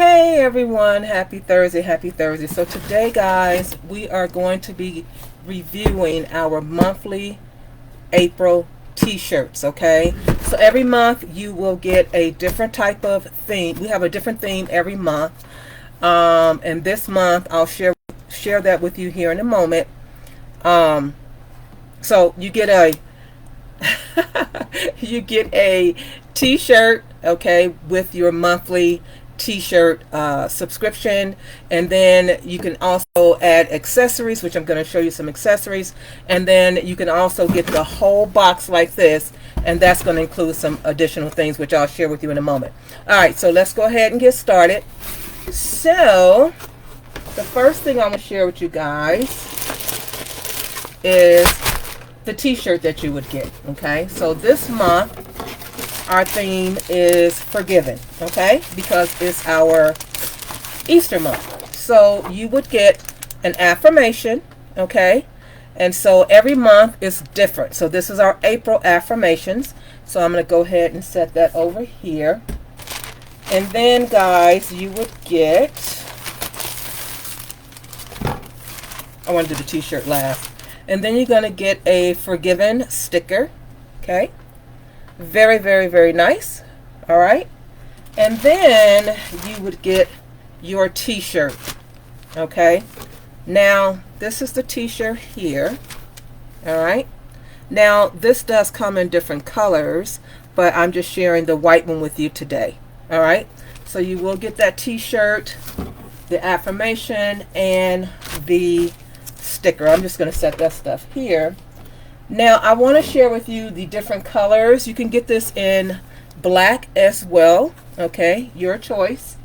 Hey everyone, happy Thursday, happy Thursday. So today guys, we are going to be reviewing our monthly April t-shirts, okay? So every month you will get a different type of theme. We have a different theme every month. And this month I'll share that with you here in a moment. So you get a you get a t-shirt, okay, with your monthly t-shirt subscription, and then you can also add accessories, which I'm going to show you some accessories, and then you can also get the whole box like this, and that's going to include some additional things which I'll share with you in a moment. Alright, so let's go ahead and get started. So the first thing I'm going to share with you guys is the t-shirt that you would get. Okay, so this month our theme is forgiven, okay, because it's our Easter month. So you would get an affirmation, okay, and so every month is different. So this is our April affirmations. So I'm going to go ahead and set that over here. And then guys, you would get, I want to do the t-shirt last. And then you're going to get a forgiven sticker, okay. Very, very, very nice. All right. And then you would get your t-shirt. Okay. Now, this is the t-shirt here. All right. Now, this does come in different colors, but I'm just sharing the white one with you today. All right. So you will get that t-shirt, the affirmation, and the sticker. I'm just going to set that stuff here. Now I want to share with you the different colors. You can get this in black as well, okay, your choice.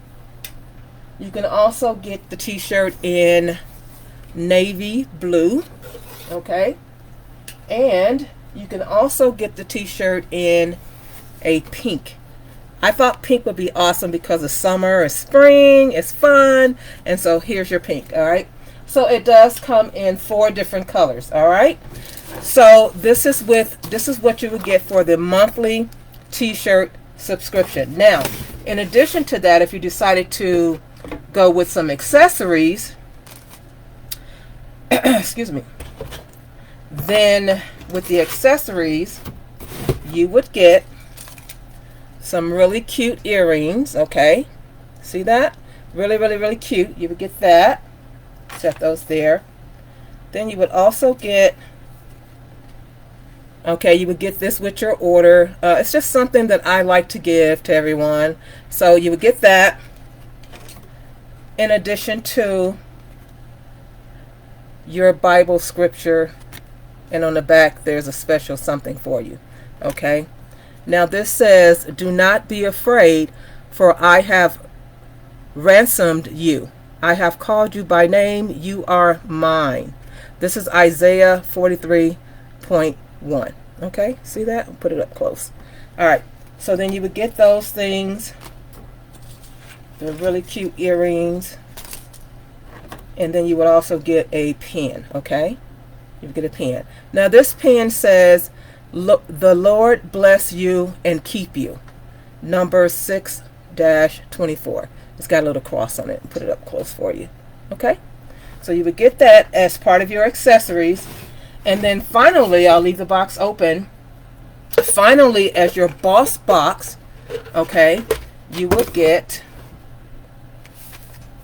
You can also get the t-shirt in navy blue, okay, and you can also get the t-shirt in a pink. I thought pink would be awesome because of summer or spring, it's fun, and so here's your pink. All right, so it does come in 4 different colors. All right. So this is what you would get for the monthly t-shirt subscription. Now, in addition to that, if you decided to go with some accessories, excuse me, then with the accessories, you would get some really cute earrings, okay? See that? Really, really, really cute. You would get that. Set those there. Then you would also get, okay, you would get this with your order. It's just something that I like to give to everyone. So you would get that in addition to your Bible scripture. And on the back, there's a special something for you. Okay. Now this says, "Do not be afraid, for I have ransomed you. I have called you by name. You are mine." This is Isaiah 43:1. Okay, see that? I'll put it up close. All right, so then you would get those things, the really cute earrings, and then you would also get a pen. Okay, you would get a pen. Now this pen says, "Look, the Lord bless you and keep you." Number 6-24. It's got a little cross on it. Put it up close for you. Okay, so you would get that as part of your accessories. And then finally, I'll leave the box open. Finally, as your boss box, okay, you would get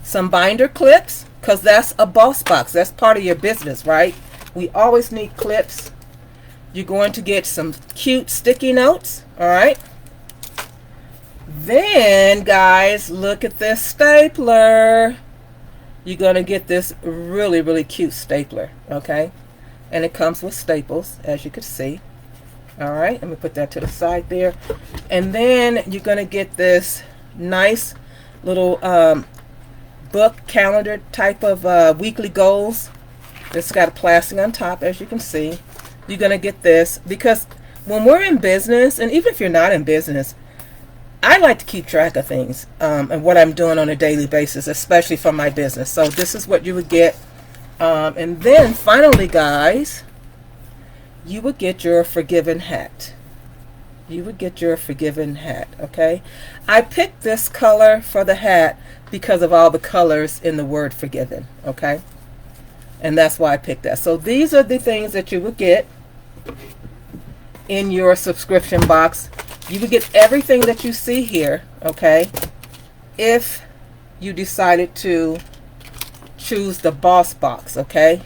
some binder clips, because that's a boss box. That's part of your business, right? We always need clips. You're going to get some cute sticky notes, all right? Then, guys, look at this stapler. You're going to get this really, really cute stapler, okay? And it comes with staples, as you can see. All right, let me put that to the side there. And then you're going to get this nice little book calendar type of weekly goals. It's got a plastic on top, as you can see. You're going to get this because when we're in business, and even if you're not in business, I like to keep track of things and what I'm doing on a daily basis, especially for my business. So this is what you would get. And then finally, guys, you would get your forgiven hat. You would get your forgiven hat, okay? I picked this color for the hat because of all the colors in the word forgiven, okay? And that's why I picked that. So these are the things that you would get in your subscription box. You would get everything that you see here, okay, if you decided to choose the Boss box, okay?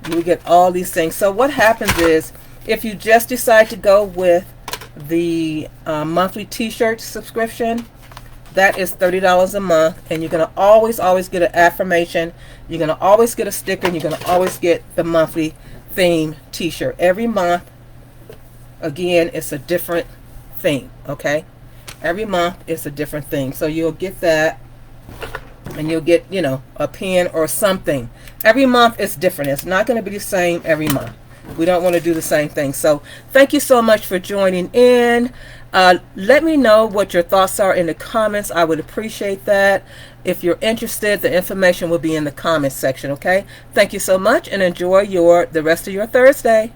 You would get all these things. So what happens is, if you just decide to go with the monthly t-shirt subscription, that is $30 a month, and you're going to always get an affirmation, you're going to always get a sticker, and you're going to always get the monthly theme t-shirt. Every month, again, it's a different theme, okay? Every month it's a different theme. So you'll get that, and you'll get, you know, a pen or something. Every month it's different. It's not going to be the same every month. We don't want to do the same thing. So thank you so much for joining in. Let me know what your thoughts are in the comments. I would appreciate that. If you're interested, the information will be in the comments section, okay? Thank you so much, and enjoy the rest of your Thursday.